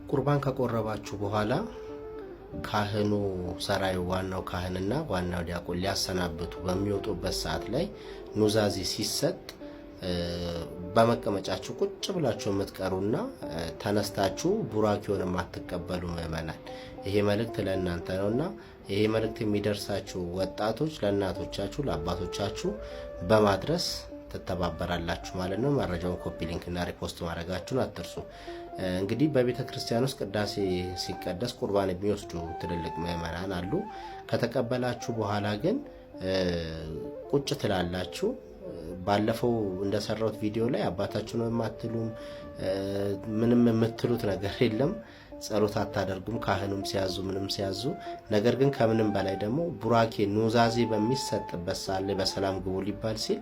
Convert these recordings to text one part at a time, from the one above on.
ቁርባን ከቆረባችሁ በኋላ ካህኑ ሰራዩ ዋናው ካህንና ዋናው ዲያቆን ሊያሰናብቱ በሚወጡበት ሰዓት ላይ ኑዛዜ ሲሰጥ በመቀመጫችሁ ቁጭ ብላችሁ የምትቀሩና ተነስታችሁ ቡራኪውን የማትቀበሉ ምእመናን ይሄ መልእክት ለእናንተ ነውና ይሄ መልእክት የሚደርሳችሁ ወጣቶች ለእናቶቻችሁ ለአባቶቻችሁ በማድረስ ተተባበራላችሁ ማለት ነው። መረጃውን ኮፒ ሊንክ እና ሪፖስት ማድረጋችሁን አትርሱ። እንግዲህ በቤተ ክርስቲያን ውስጥ ቅዳሴ ሲቀደስ ቁርባን የሚወስዱ ትልልቅ ምእመናን አሉ። ከተቀበላችሁ በኋላ ግን ቁጭ ትላላችሁ። ባለፈው እንደሰራሁት ቪዲዮ ላይ አባታችሁ ነው የማትሉም ምንም የምትሉት ነገር የለም። ጸሎት አታደርጉም ካህኑም ሲያዙ ምንም ሲያዙ። ነገር ግን ከምንም በላይ ደግሞ ቡራኬ ኑዛዜ በሚሰጥበት ሳለ በሰላም ግቡ ሊባል ሲል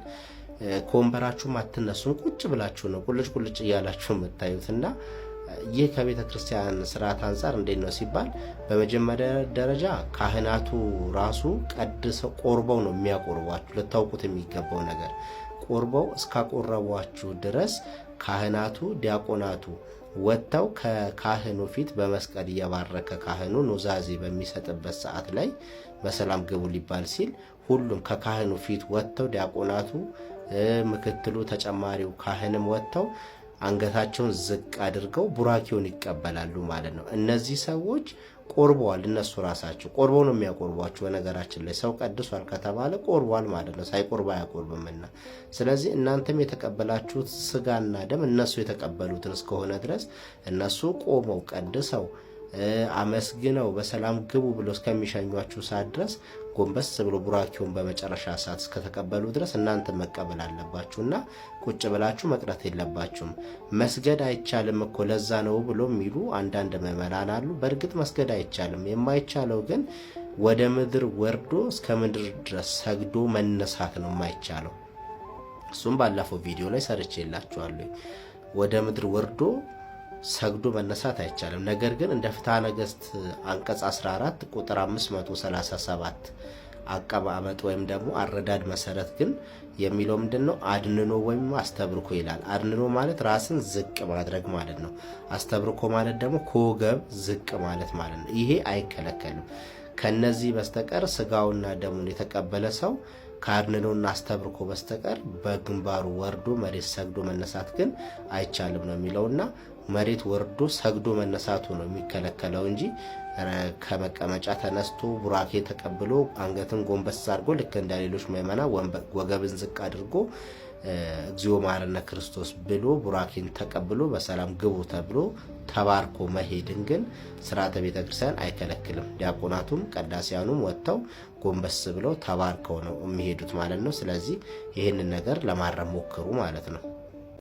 ኮንበራችሁም አትነሱም። ቁጭ ብላችሁ ነው ቁልጭ እያላችሁ የምታዩትና ይህ ከቤተ ክርስቲያን ስርዓት አንፃር እንዴት ነው ሲባል በመጀመሪያ ደረጃ ካህናቱ ራሱ ቀድሰው ቆርበው ነው የሚያቆርቧችሁ። ልታውቁት የሚገባው ነገር ቆርበው እስካቆረቧችሁ ድረስ ካህናቱ ዲያቆናቱ ወጥተው ከካህኑ ፊት በመስቀል እየባረከ ካህኑ ኑዛዜ በሚሰጥበት ሰዓት ላይ በሰላም ግቡ ሊባል ሲል ሁሉም ከካህኑ ፊት ወጥተው ዲያቆናቱ ምክትሉ ተጨማሪው ካህንም ወጥተው አንገታቸውን ዝቅ አድርገው ቡራኪውን ይቀበላሉ ማለት ነው። እነዚህ ሰዎች ቆርበዋል። እነሱ ራሳቸው ቆርበው ነው የሚያቆርቧቸው። በነገራችን ላይ ሰው ቀድሷል ከተባለ ቆርቧል ማለት ነው። ሳይቆርባ አያቆርብምና ስለዚህ እናንተም የተቀበላችሁት ስጋና ደም እነሱ የተቀበሉትን እስከሆነ ድረስ እነሱ ቆመው ቀድሰው አመስግነው በሰላም ግቡ ብሎ እስከሚሸኟችሁ ሰዓት ድረስ ጎንበስ ብሎ ቡራኪውን በመጨረሻ ሰዓት እስከተቀበሉ ድረስ እናንተ መቀበል አለባችሁና ቁጭ ብላችሁ መቅረት የለባችሁም። መስገድ አይቻልም እኮ ለዛ ነው ብሎ የሚሉ አንዳንድ ምዕመናን አሉ። በእርግጥ መስገድ አይቻልም። የማይቻለው ግን ወደ ምድር ወርዶ እስከ ምድር ድረስ ሰግዶ መነሳት ነው የማይቻለው። እሱም ባለፈው ቪዲዮ ላይ ሰርቼላችኋለሁ። ወደ ምድር ወርዶ ሰግዶ መነሳት አይቻልም። ነገር ግን እንደ ፍትሐ ነገሥት አንቀጽ 14 ቁጥር 537 አቀማመጥ ወይም ደግሞ አረዳድ መሰረት ግን የሚለው ምንድነው? አድንኖ ወይም አስተብርኮ ይላል። አድንኖ ማለት ራስን ዝቅ ማድረግ ማለት ነው። አስተብርኮ ማለት ደግሞ ከወገብ ዝቅ ማለት ማለት ነው። ይሄ አይከለከልም። ከነዚህ በስተቀር ስጋውና ደሙን የተቀበለ ሰው ከአድንኖና አስተብርኮ በስተቀር በግንባሩ ወርዶ መሬት ሰግዶ መነሳት ግን አይቻልም ነው የሚለውና መሬት ወርዶ ሰግዶ መነሳቱ ነው የሚከለከለው እንጂ ከመቀመጫ ተነስቶ ቡራኬ ተቀብሎ አንገትን ጎንበስ አድርጎ ልክ እንደ ሌሎች ምእመናን ወገብን ዝቅ አድርጎ እግዚኦ መሐረነ ክርስቶስ ብሎ ቡራኬን ተቀብሎ በሰላም ግቡ ተብሎ ተባርኮ መሄድን ግን ስርዓተ ቤተክርስቲያን አይከለክልም። ዲያቆናቱም ቀዳሲያኑም ወጥተው ጎንበስ ብለው ተባርከው ነው የሚሄዱት ማለት ነው። ስለዚህ ይህንን ነገር ለማረም ሞክሩ ማለት ነው።